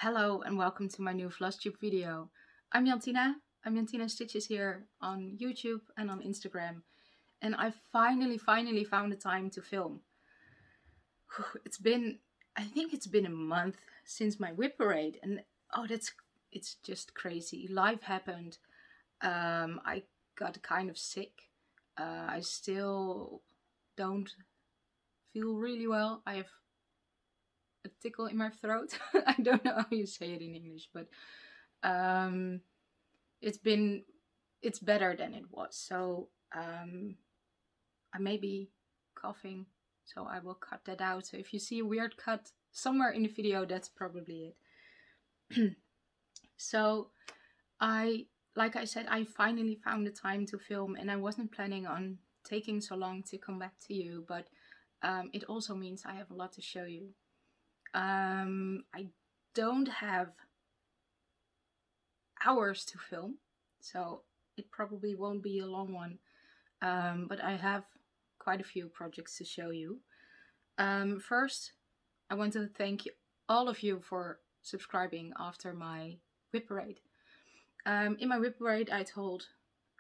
Hello and welcome to my new Flosstube video. I'm Jantina. I'm Jantina Stitches here on YouTube and on Instagram. And I finally found the time to film. I think it's been a month since my whip parade, and it's just crazy. Life happened. I got kind of sick. I still don't feel really well. I have a tickle in my throat. I don't know how you say it in English, but it's better than it was. So I may be coughing, so I will cut that out. So if you see a weird cut somewhere in the video, that's probably it. So like I said, I finally found the time to film, and I wasn't planning on taking so long to come back to you, but it also means I have a lot to show you. I don't have hours to film, so it probably won't be a long one, but I have quite a few projects to show you. First, I want to thank all of you for subscribing after my whip parade. In my whip parade, I told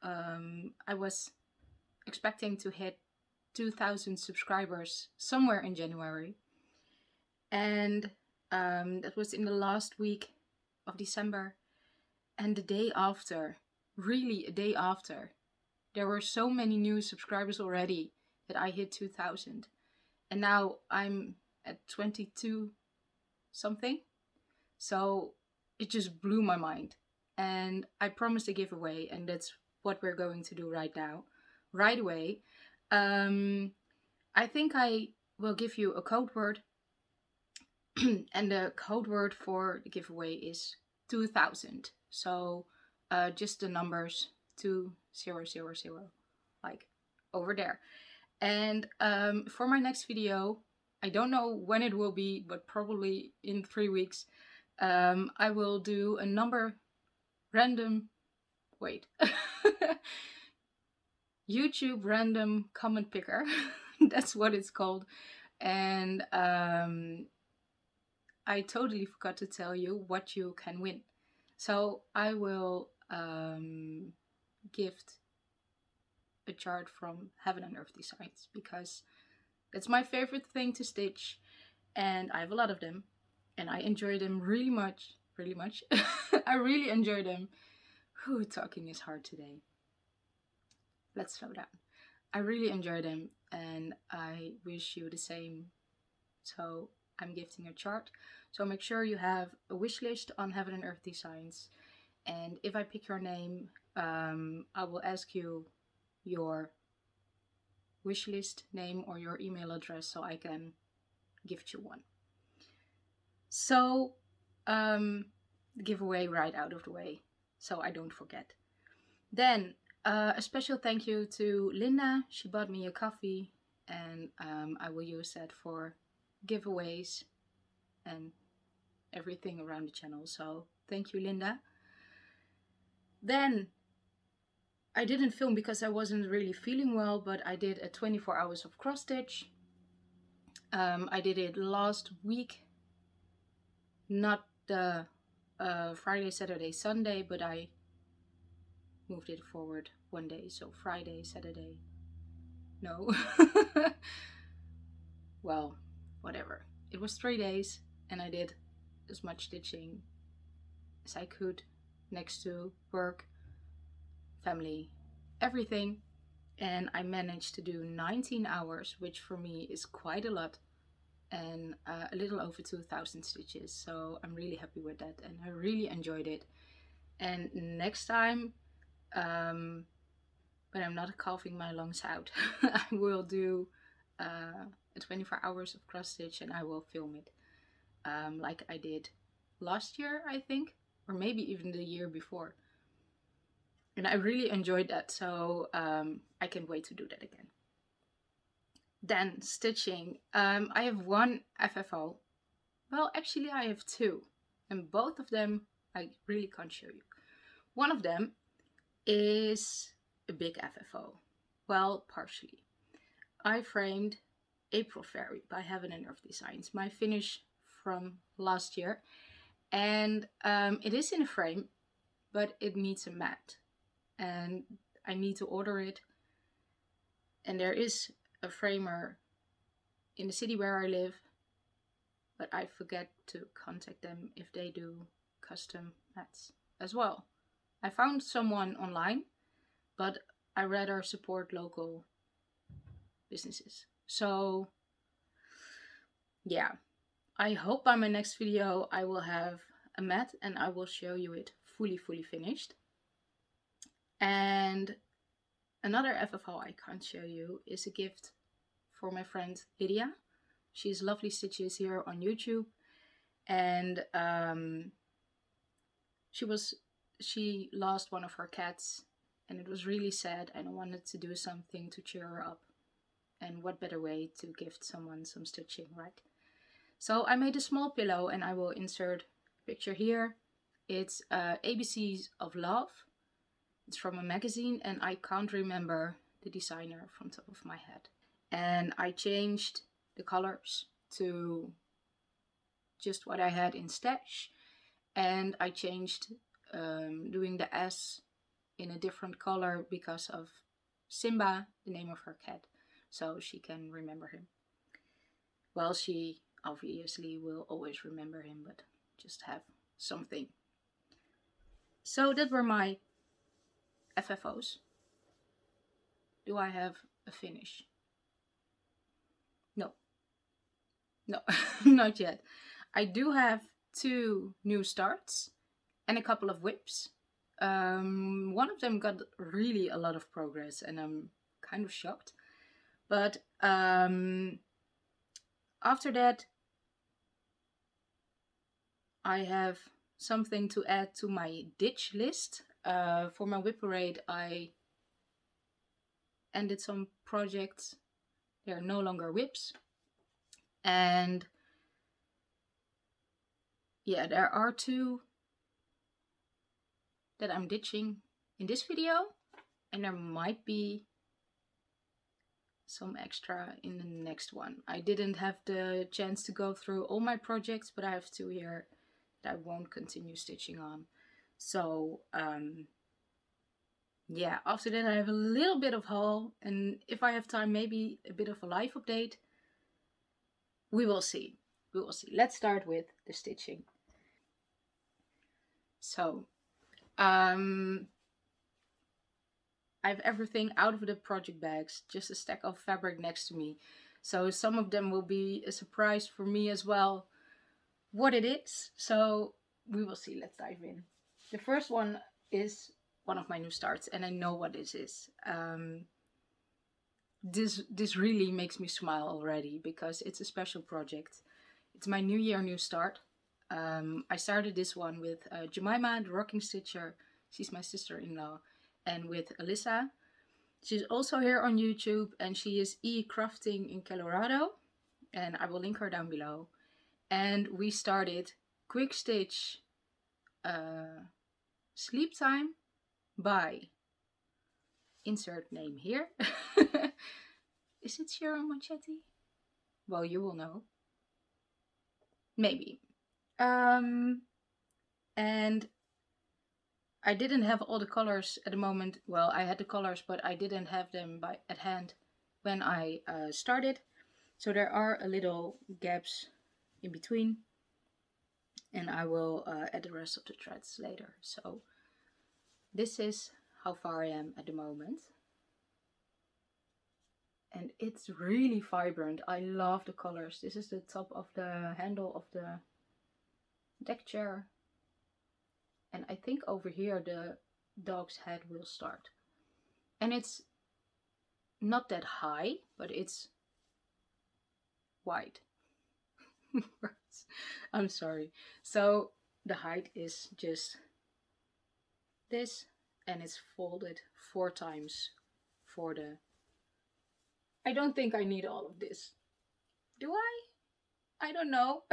I was expecting to hit 2,000 subscribers somewhere in January. And that was in the last week of December. And the day after, really a day after, there were so many new subscribers already that I hit 2,000. And now I'm at 22 something. So it just blew my mind. And I promised a giveaway, and that's what we're going to do right now, right away. I think I will give you a code word. And the code word for the giveaway is 2000. So just the numbers 2000, like over there. And for my next video, I don't know when it will be, but probably in 3 weeks, I will do a number random, YouTube random comment picker. That's what it's called. And I totally forgot to tell you what you can win. So I will gift a chart from Heaven and Earth Designs, because it's my favorite thing to stitch, and I have a lot of them, and I enjoy them really much. I really enjoy them. Whew, talking is hard today. Let's slow down. I really enjoy them, and I wish you the same. So I'm gifting a chart. So make sure you have a wish list on Heaven and Earth Designs. And if I pick your name, I will ask you your wish list name or your email address so I can gift you one. So the giveaway right out of the way, so I don't forget. Then a special thank you to Linda. She bought me a coffee, and I will use that for giveaways and everything around the channel. So thank you, Linda. Then I didn't film because I wasn't really feeling well, but I did a 24 hours of cross stitch. I did it last week, not the Friday, Saturday, Sunday, but I moved it forward one day, so Friday, Saturday, no. Well, whatever. It was 3 days, and I did as much stitching as I could next to work, family, everything. And I managed to do 19 hours, which for me is quite a lot, and a little over 2,000 stitches. So I'm really happy with that, and I really enjoyed it. And next time, when I'm not coughing my lungs out, I will do 24 hours of cross stitch, and I will film it like I did last year, I think, or maybe even the year before. And I really enjoyed that, so I can't wait to do that again. Then stitching. I have one FFO. Well, actually I have two, and both of them I really can't show you. One of them is a big FFO. Well, partially. I framed April Fairy by Heaven and Earth Designs, my finish from last year. And it is in a frame, but it needs a mat, and I need to order it. And there is a framer in the city where I live, but I forget to contact them if they do custom mats as well. I found someone online, but I rather support local businesses. So yeah, I hope by my next video I will have a mat and I will show you it fully finished. And another FFO I can't show you is a gift for my friend Lydia. She's Lovely Stitches here on YouTube, and she lost one of her cats, and it was really sad, and I wanted to do something to cheer her up. And what better way to gift someone some stitching, right? So I made a small pillow, and I will insert a picture here. It's ABCs of Love. It's from a magazine, and I can't remember the designer from top of my head. And I changed the colors to just what I had in stash, and I changed doing the S in a different color because of Simba, the name of her cat, so she can remember him. Well, she obviously will always remember him, but just have something. So that were my FFOs. Do I have a finish? No, not yet. I do have 2 new starts and a couple of whips. One of them got really a lot of progress, and I'm kind of shocked. But after that, I have something to add to my ditch list. For my whip parade, I ended some projects. They are no longer whips. And yeah, there are 2 that I'm ditching in this video, and there might be some extra in the next one. I didn't have the chance to go through all my projects, but I have 2 here that I won't continue stitching on. So yeah, after that I have a little bit of haul, and if I have time, maybe a bit of a live update. We will see. We will see. Let's start with the stitching. So I have everything out of the project bags, just a stack of fabric next to me. So some of them will be a surprise for me as well, what it is. So we will see. Let's dive in. The first one is one of my new starts, and I know what this is. This really makes me smile already because it's a special project. It's my New Year New Start. I started this one with Jemima, the rocking stitcher. She's my sister-in-law. And with Alyssa. She's also here on YouTube, and she is crafting in Colorado, and I will link her down below. And we started Quick Stitch Sleep Time by insert name here. Is it Ciro Marchetti? Well, you will know. Maybe. And I didn't have all the colors at the moment. Well, I had the colors, but I didn't have them at hand when I started. So there are a little gaps in between. And I will add the rest of the threads later. So this is how far I am at the moment. And it's really vibrant. I love the colors. This is the top of the handle of the deck chair. And I think over here the dog's head will start. And it's not that high, but it's wide. I'm sorry. So the height is just this, and it's folded 4 times for the... I don't think I need all of this. Do I? I don't know.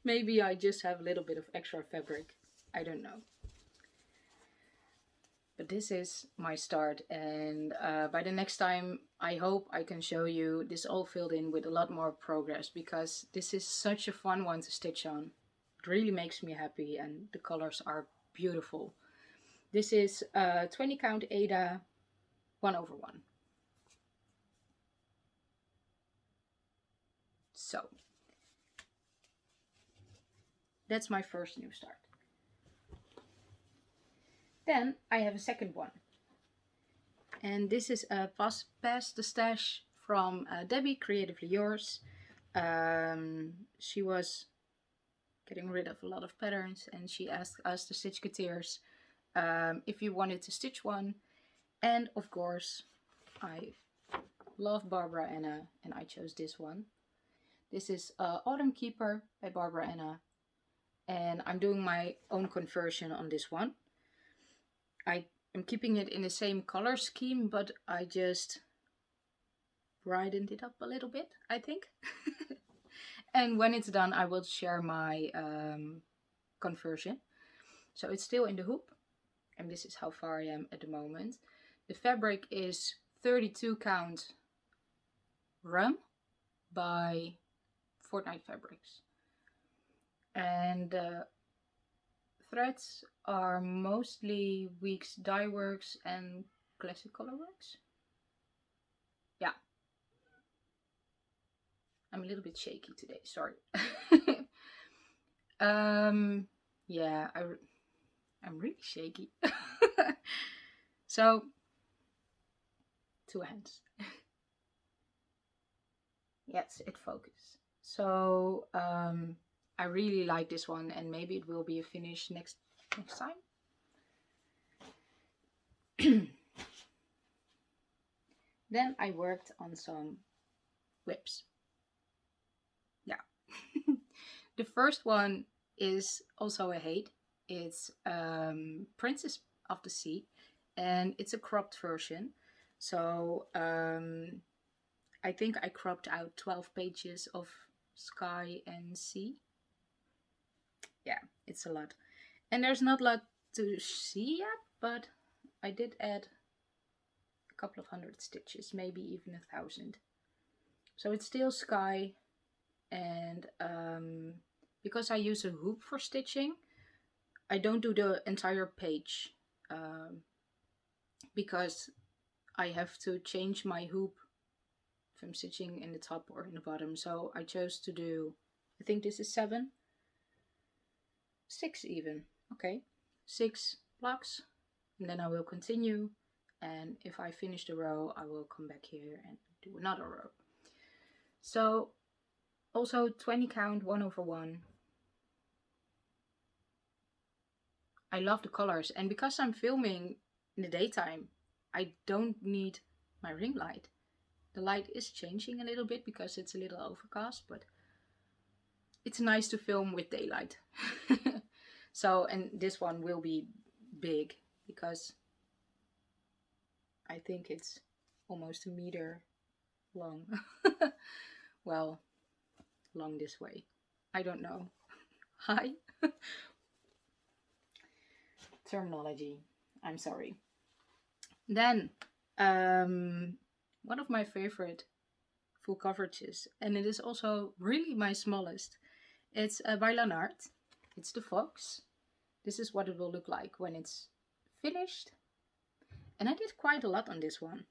Maybe I just have a little bit of extra fabric. I don't know. But this is my start, and by the next time I hope I can show you this all filled in with a lot more progress, because this is such a fun one to stitch on. It really makes me happy, and the colors are beautiful. This is 20 count Aida 1/1. So that's my first new start. Then I have a second one. And this is a Pass the Stash from Debbie, Creatively Yours. She was getting rid of a lot of patterns, and she asked us, the Stitchketeers, if you wanted to stitch one. And of course, I love Barbara Anna, and I chose this one. This is Autumn Keeper by Barbara Anna, and I'm doing my own conversion on this one. I am keeping it in the same color scheme, but I just brightened it up a little bit, I think. And when it's done, I will share my conversion. So it's still in the hoop, and this is how far I am at the moment. The fabric is 32 count Rum by Fortnight Fabrics. And threads are mostly Weeks Dye Works and Classic Color Works. Yeah. I'm a little bit shaky today, sorry. Yeah, I'm really shaky. So, 2 hands. Yes, it focuses. So, I really like this one, and maybe it will be a finish next time. Then I worked on some whips. Yeah. The first one is also a HAED. It's Princess of the Sea, and it's a cropped version. So I think I cropped out 12 pages of sky and sea. Yeah, it's a lot. And there's not a lot to see yet, but I did add a couple of 100 stitches, maybe even 1,000. So it's still sky, and because I use a hoop for stitching, I don't do the entire page because I have to change my hoop if I'm stitching in the top or in the bottom. So I chose to do, I think this is 6 even. Okay, 6 blocks, and then I will continue, and if I finish the row I will come back here and do another row. So also 20 count 1/1. I love the colors, and because I'm filming in the daytime, I don't need my ring light. The light is changing a little bit because it's a little overcast, but it's nice to film with daylight. So, and this one will be big because I think it's almost 1 meter long. Well, long this way. I don't know. Hi. Terminology. I'm sorry. Then, one of my favorite full coverages, and it is also really my smallest. It's by Lan Arte. It's the fox. This is what it will look like when it's finished. And I did quite a lot on this one.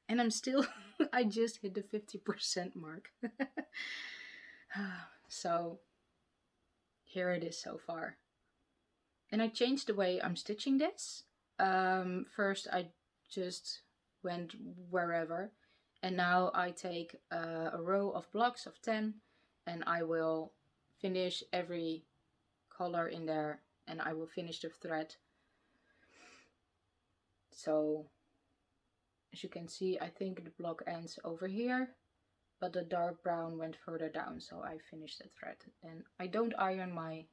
And I'm still, I just hit the 50% mark. So, here it is so far. And I changed the way I'm stitching this. First I just went wherever. And now I take a row of blocks of 10. And I will finish every color in there. And I will finish the thread. So, as you can see, I think the block ends over here. But the dark brown went further down, so I finished that thread. And I don't iron my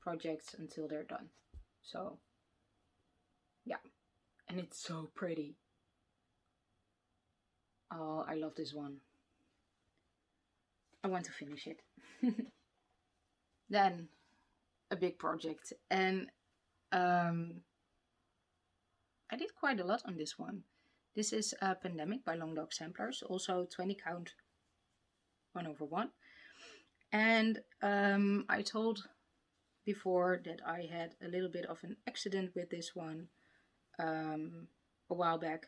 projects until they're done. So, yeah. And it's so pretty. Oh, I love this one. I want to finish it. Then, a big project. And I did quite a lot on this one. This is a Pandemic by Long Dog Samplers, also 20 count 1/1. And I told before that I had a little bit of an accident with this one a while back,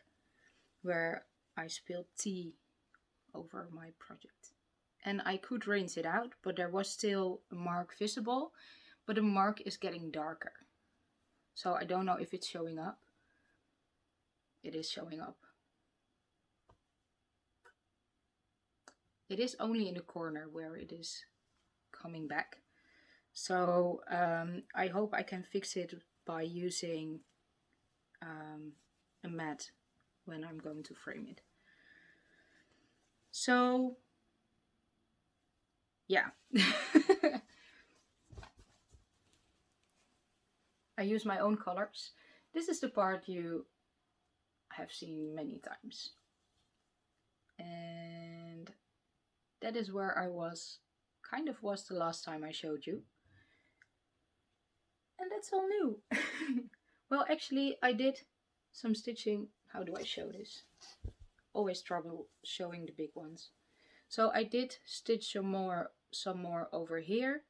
where I spilled tea over my project. And I could rinse it out, but there was still a mark visible, but the mark is getting darker. So I don't know if it's showing up. It is showing up. It is only in the corner where it is coming back. So I hope I can fix it by using a mat when I'm going to frame it. So yeah. I use my own colors. This is the part you have seen many times. And that is where I was the last time I showed you. And that's all new. Well, actually, I did some stitching. How do I show this? Always trouble showing the big ones. So I did stitch some more over here.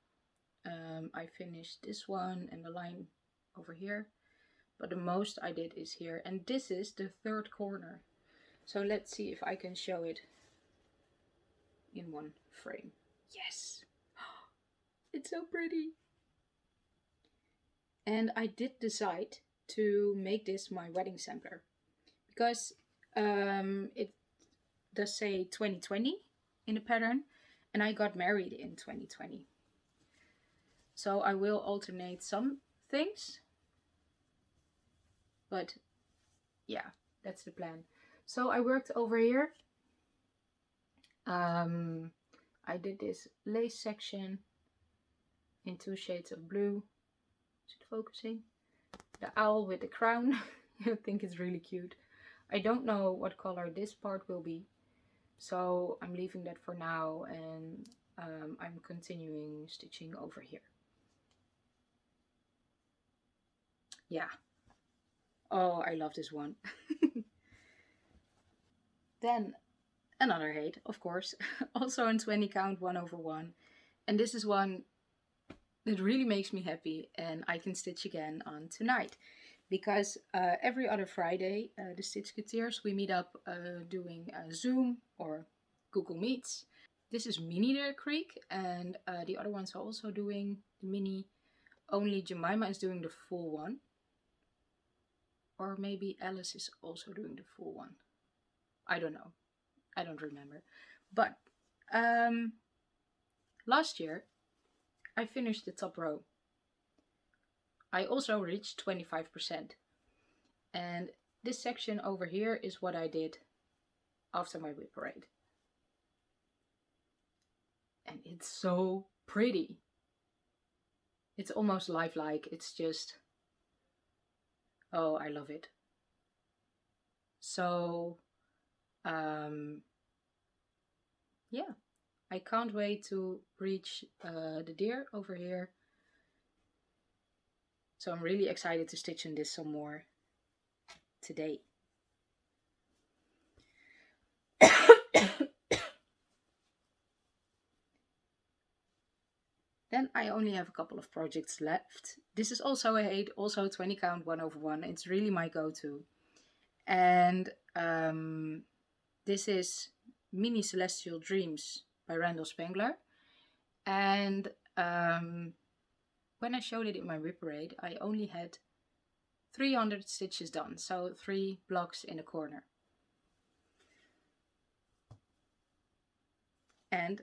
I finished this one and the line over here. But the most I did is here. And this is the third corner. So let's see if I can show it in one frame. Yes! It's so pretty! And I did decide to make this my wedding sampler. Because it does say 2020 in the pattern. And I got married in 2020. So I will alternate some things. But yeah, that's the plan. So I worked over here. I did this lace section in 2 shades of blue. Is it focusing? The owl with the crown. I think it's really cute. I don't know what color this part will be. So I'm leaving that for now, and I'm continuing stitching over here. Yeah. Oh, I love this one. Then another HAED, of course, also in 20 count 1/1. And this is one that really makes me happy, and I can stitch again on tonight. Because every other Friday, the Stitchketeers, we meet up doing Zoom or Google Meets. This is Mini the Creek, and the other ones are also doing the mini. Only Jemima is doing the full one. Or maybe Alice is also doing the full one. I don't know. I don't remember. But last year I finished the top row. I also reached 25%. And this section over here is what I did after my whip parade. And it's so pretty. It's almost lifelike. It's just... oh, I love it. So, yeah, I can't wait to reach the deer over here. So I'm really excited to stitch in this some more today. Then I only have a couple of projects left. This is also a HAED, also 20 count 1/1. It's really my go-to. And this is Mini Celestial Dreams by Randal Spangler. And when I showed it in my whip parade, I only had 300 stitches done. So 3 blocks in a corner. And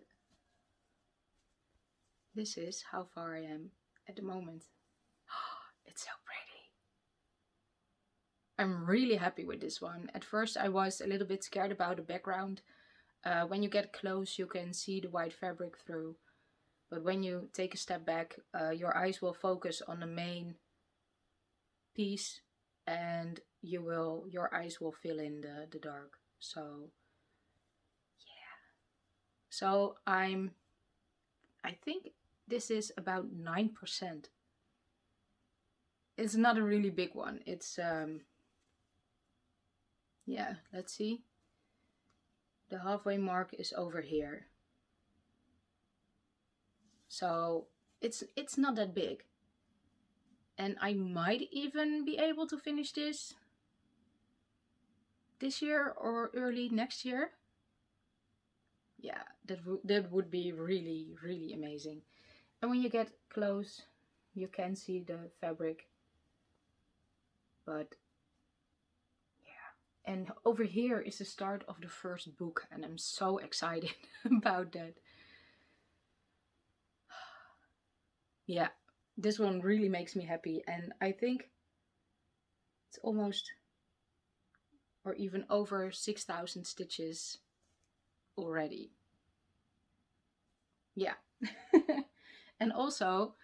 this is how far I am at the moment. It's so pretty. I'm really happy with this one. At first I was a little bit scared about the background. When you get close you can see the white fabric through. But when you take a step back, your eyes will focus on the main piece. And your eyes will fill in the dark. So yeah. So I think this is about 9%. It's not a really big one. It's, yeah, let's see. The halfway mark is over here. So it's not that big. And I might even be able to finish this year or early next year. Yeah, that would be really, really amazing. And when you get close, you can see the fabric. But yeah. And over here is the start of the first book, and I'm so excited about that. Yeah, this one really makes me happy, and I think it's almost or even over 6,000 stitches already. Yeah. And also,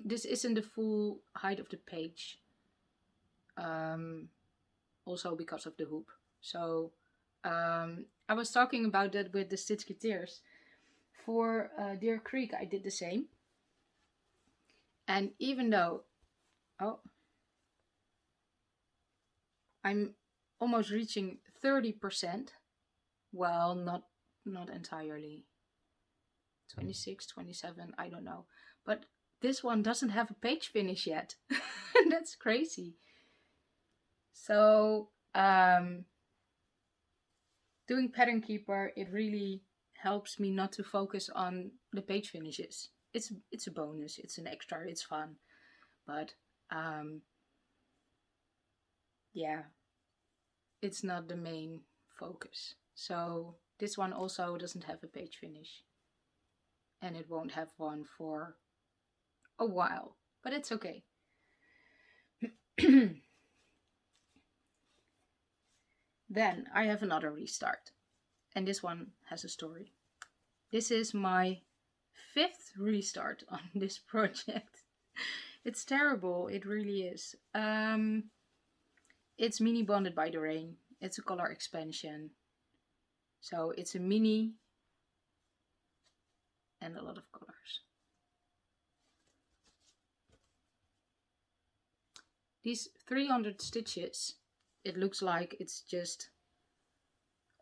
this isn't the full height of the page. Also because of the hoop. So I was talking about that with the Stitchy Tears. For Deer Creek, I did the same. And even though, I'm almost reaching 30%, well, not entirely. 26, 27, I don't know. But this one doesn't have a page finish yet. That's crazy. So, doing Pattern Keeper, it really helps me not to focus on the page finishes. It's a bonus, it's an extra, it's fun. But, yeah, it's not the main focus. So, this one also doesn't have a page finish. And it won't have one for a while, but it's okay. Then I have another restart, and this one has a story. This is my 5th restart on this project. It's terrible, it really is. It's mini bonded by the rain. It's a color expansion. So it's a mini and a lot of colors. These 300 stitches, it looks like it's just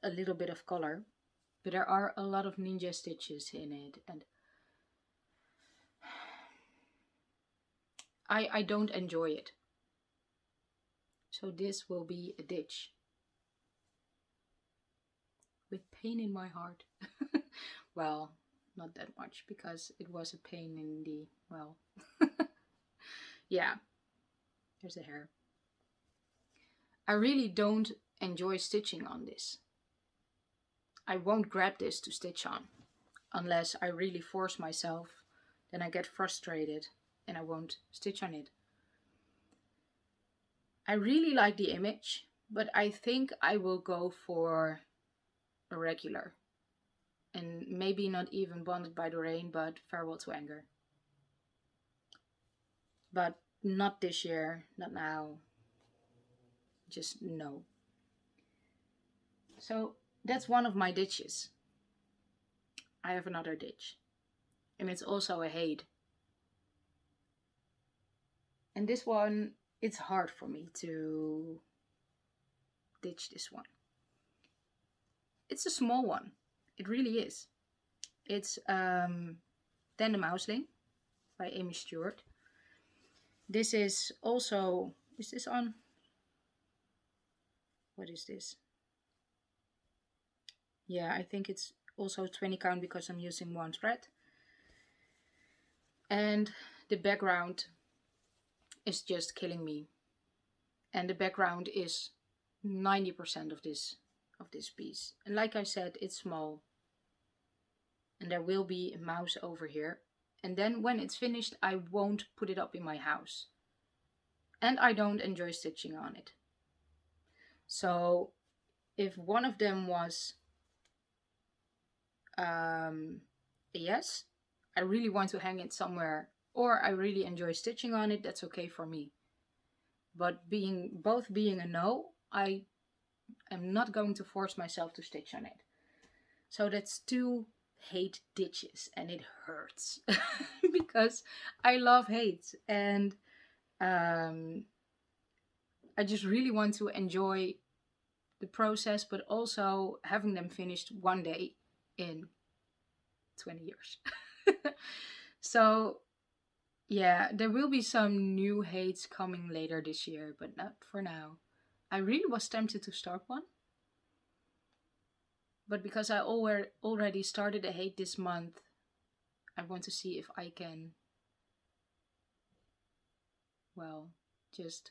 a little bit of color, but there are a lot of ninja stitches in it, and I don't enjoy it. So this will be a ditch. With pain in my heart. Well, not that much, because it was a pain in the, well, yeah, there's a hair. I really don't enjoy stitching on this. I won't grab this to stitch on, unless I really force myself, then I get frustrated and I won't stitch on it. I really like the image, but I think I will go for a regular. And maybe not even Bonded by the Rain, but Farewell to Anger. But not this year, not now. Just no. So that's one of my ditches. I have another ditch. And it's also a HAED. And this one, it's hard for me to ditch this one. It's a small one. It really is. It's Dande Mouseling by Aimee Stewaet. This is also, is this on? What is this? Yeah, I think it's also 20 count because I'm using one thread. And the background is just killing me. And the background is 90% of this piece. And like I said, it's small. And there will be a mouse over here. And then when it's finished, I won't put it up in my house. And I don't enjoy stitching on it. So if one of them was a yes, I really want to hang it somewhere, or I really enjoy stitching on it, that's okay for me. But both being a no, I am not going to force myself to stitch on it. So that's 2 HAED ditches, and it hurts because I love HAEDs, and I just really want to enjoy the process, but also having them finished one day in 20 years. So yeah, there will be some new HAEDs coming later this year, but not for now. I really was tempted to start one, but because I already started a HAED this month, I want to see if I can, well, just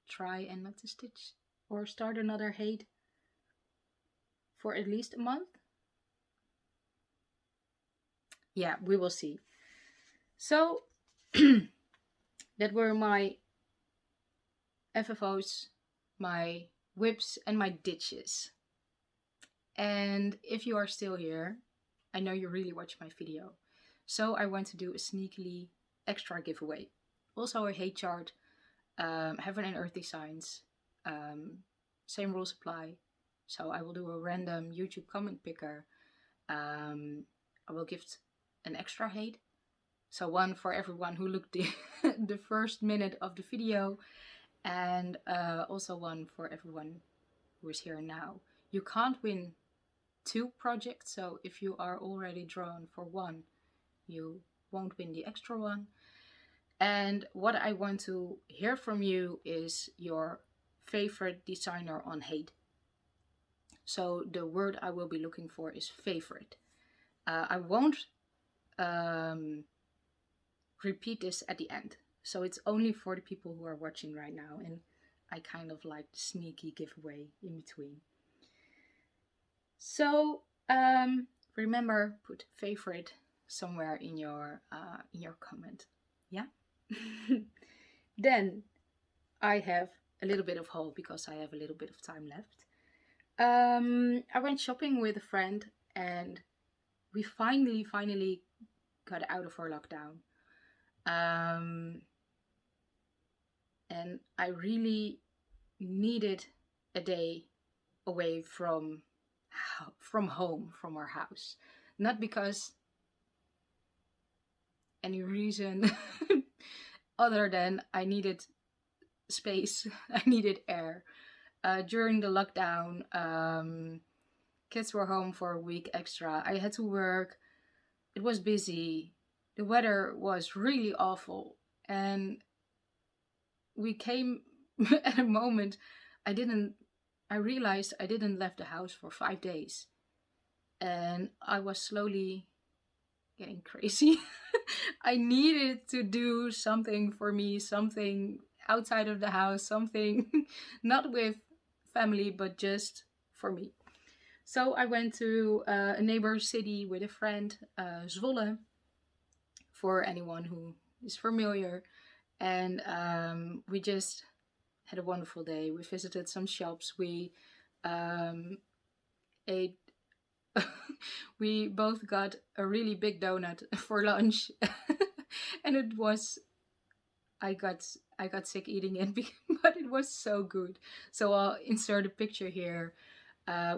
try and not to stitch or start another HAED for at least a month. Yeah, we will see. So that were my FFOs, my whips, and my ditches. And if you are still here, I know you really watched my video. So I want to do a sneakily extra giveaway. Also a HAED chart, Heaven and Earthly Signs. Same rules apply. So I will do a random YouTube comment picker. I will gift an extra HAED. So one for everyone who looked the first minute of the video. And also one for everyone who is here now. You can't win 2 projects, so if you are already drawn for one, you won't win the extra one. And what I want to hear from you is your favorite designer on HAED. So the word I will be looking for is favorite. I won't repeat this at the end. So it's only for the people who are watching right now, and I kind of like the sneaky giveaway in between. So remember, put favorite somewhere in your comment. Yeah. Then I have a little bit of haul because I have a little bit of time left. I went shopping with a friend and we finally got out of our lockdown. And I really needed a day away from home, from our house. Not because any reason other than I needed space, I needed air. During the lockdown, kids were home for a week extra. I had to work. It was busy. The weather was really awful. And we came at a moment I realized I didn't left the house for 5 days. And I was slowly getting crazy. I needed to do something for me, something outside of the house, something not with family, but just for me. So I went to a neighbor city with a friend, Zwolle, for anyone who is familiar. And we just had a wonderful day. We visited some shops. We ate. We both got a really big donut for lunch, and it was. I got sick eating it, but it was so good. So I'll insert a picture here.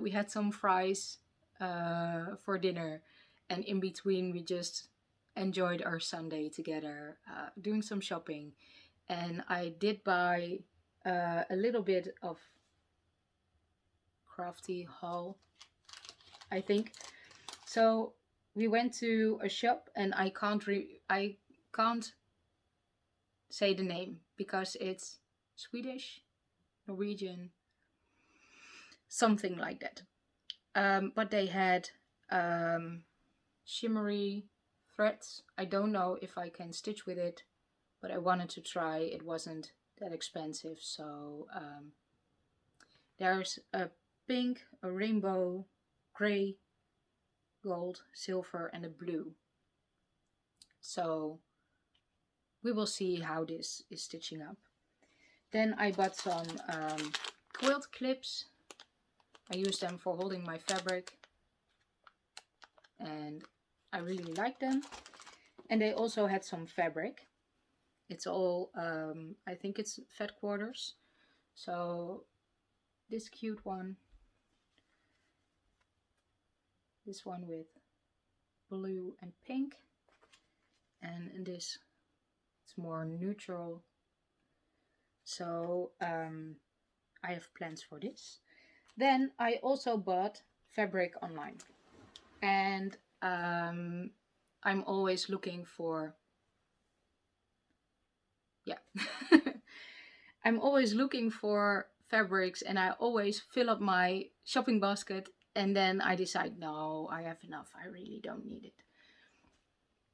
We had some fries for dinner, and in between we just enjoyed our Sunday together, doing some shopping. And I did buy a little bit of crafty haul, I think. So we went to a shop, and I can't say the name because it's Swedish, Norwegian, something like that. But they had shimmery threads. I don't know if I can stitch with it, but I wanted to try. It wasn't that expensive. So there's a pink, a rainbow, grey, gold, silver, and a blue. So we will see how this is stitching up. Then I bought some quilt clips. I use them for holding my fabric, and I really like them. And they also had some fabric. It's all, I think it's fat quarters. So this cute one, this one with blue and pink, and this, it's more neutral. So I have plans for this. Then I also bought fabric online, and I'm always looking for, yeah, I'm always looking for fabrics, and I always fill up my shopping basket, and then I decide, no, I have enough, I really don't need it.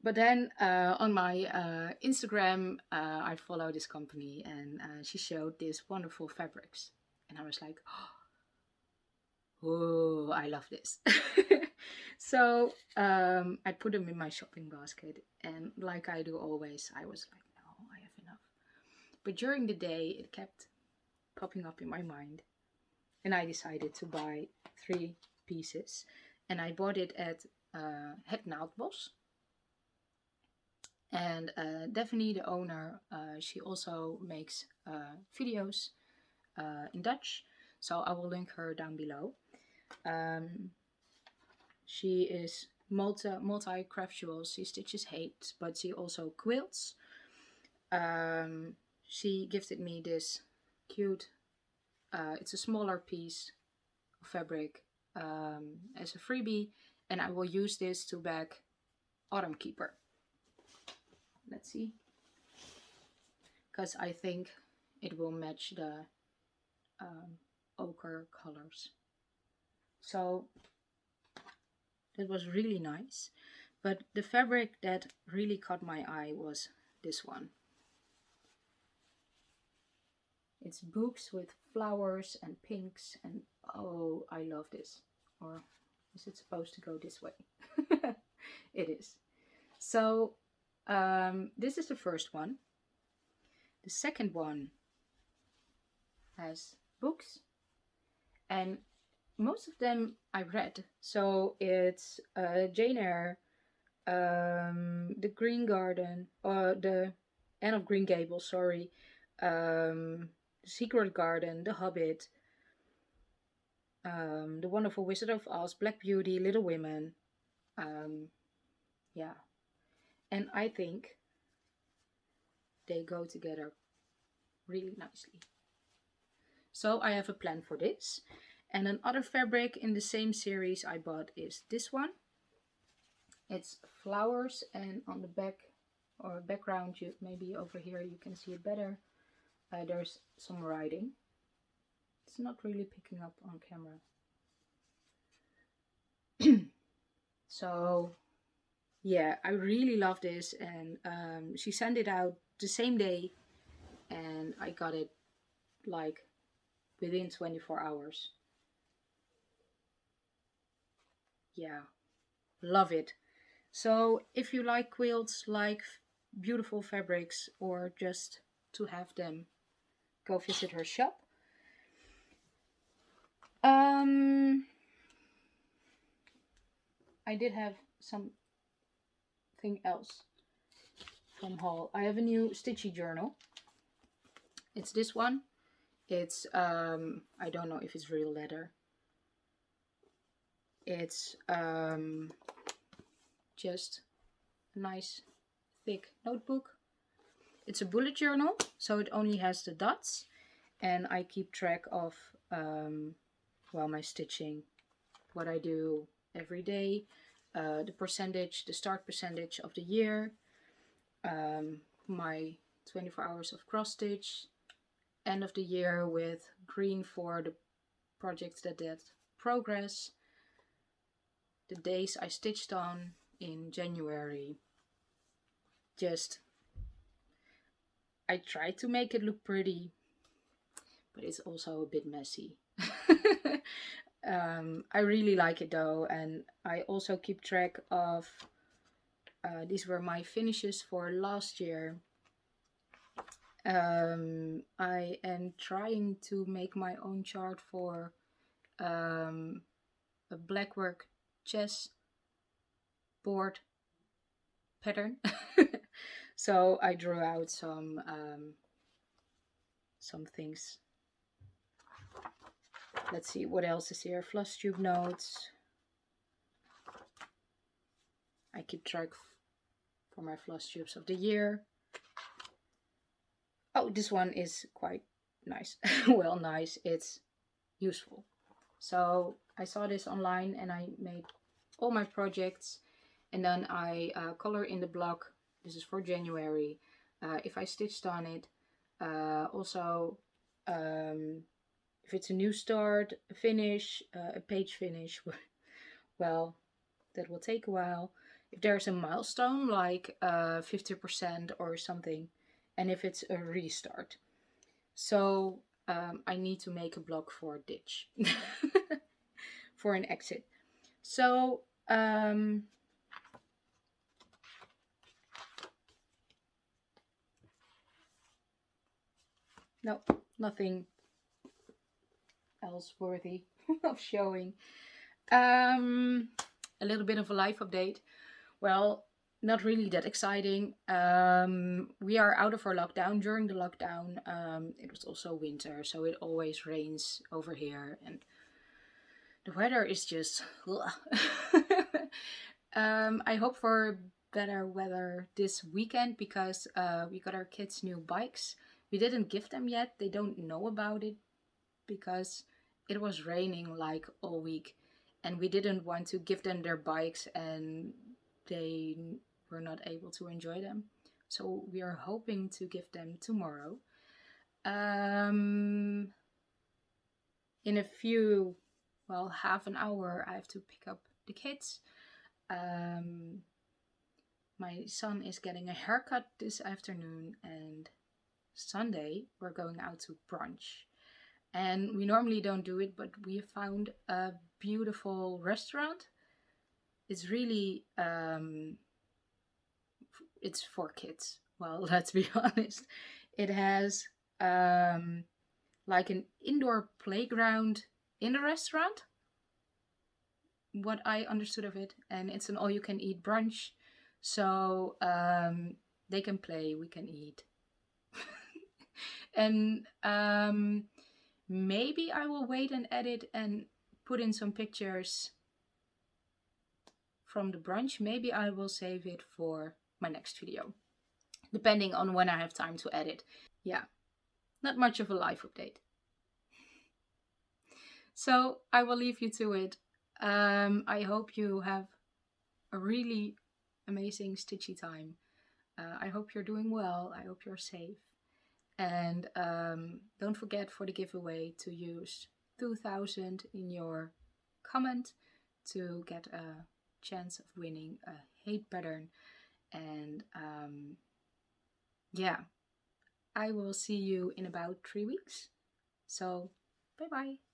But then on my Instagram, I follow this company, and she showed these wonderful fabrics, and I was like, oh, I love this. So I put them in my shopping basket, and like I do always, I was like, no, I have enough. But during the day, it kept popping up in my mind, and I decided to buy 3 pieces, and I bought it at Het Naaldbos. And Daphne, the owner, she also makes videos in Dutch, so I will link her down below. She is multi-craftual. She stitches HAED, but she also quilts. She gifted me this cute, it's a smaller piece of fabric as a freebie, and I will use this to back Autumn Keeper. Let's see, because I think it will match the ochre colors. So that was really nice. But the fabric that really caught my eye was this one. It's books with flowers and pinks, and oh, I love this. Or is it supposed to go this way? It is. So this is the first one. The second one has books, and most of them I read. So it's Jane Eyre, The Green Garden, or the Anne of Green Gables, sorry, The Secret Garden, The Hobbit, The Wonderful Wizard of Oz, Black Beauty, Little Women. Yeah. And I think they go together really nicely. So I have a plan for this. And another fabric in the same series I bought is this one. It's flowers, and on the back or background, maybe over here you can see it better. There's some writing. It's not really picking up on camera. So yeah, I really love this, and she sent it out the same day, and I got it like within 24 hours. Yeah, love it. So if you like quilts, like beautiful fabrics, or just to have them, go visit her shop. I did have something else from haul. I have a new Stitchy Journal. It's this one. It's I don't know if it's real leather. It's just a nice thick notebook. It's a bullet journal, so it only has the dots, and I keep track of my stitching, what I do every day, the percentage, the start percentage of the year, my 24 hours of cross stitch, end of the year with green for the projects that did progress, the days I stitched on in January. Just, I try to make it look pretty, but it's also a bit messy. I really like it though, and I also keep track of, these were my finishes for last year. I am trying to make my own chart for a blackwork chess board pattern. So I drew out some things. Let's see what else is here. Flosstube notes. I keep track for my Flosstubes of the year. Oh, this one is quite nice. Well, nice. It's useful. So I saw this online and I made all my projects, And then I color in the block. This is for January. If I stitched on it. Also, if it's a new start, a finish, a page finish, well, that will take a while. If there's a milestone like 50% or something, and if it's a restart. So I need to make a block for a ditch, for an exit. So no, nothing else worthy of showing. A little bit of a life update. Well, not really that exciting. We are out of our lockdown. During the lockdown, it was also winter, so it always rains over here, and the weather is just I hope for better weather this weekend, because we got our kids new bikes. We didn't give them yet. They don't know about it because it was raining like all week, and we didn't want to give them their bikes and they were not able to enjoy them. So we are hoping to give them tomorrow. In a few, well, half an hour, I have to pick up the kids. My son is getting a haircut this afternoon, and Sunday we're going out to brunch. And we normally don't do it, but we found a beautiful restaurant. It's really, it's for kids. Well, let's be honest. It has like an indoor playground in the restaurant, what I understood of it. And it's an all-you-can-eat brunch. So they can play, we can eat. And maybe I will wait and edit and put in some pictures from the brunch. Maybe I will save it for my next video, depending on when I have time to edit. Yeah, not much of a life update. So I will leave you to it. I hope you have a really amazing stitchy time. I hope you're doing well. I hope you're safe. And don't forget for the giveaway to use 2000 in your comment to get a chance of winning a HAED pattern. And yeah, I will see you in about 3 weeks. So bye bye.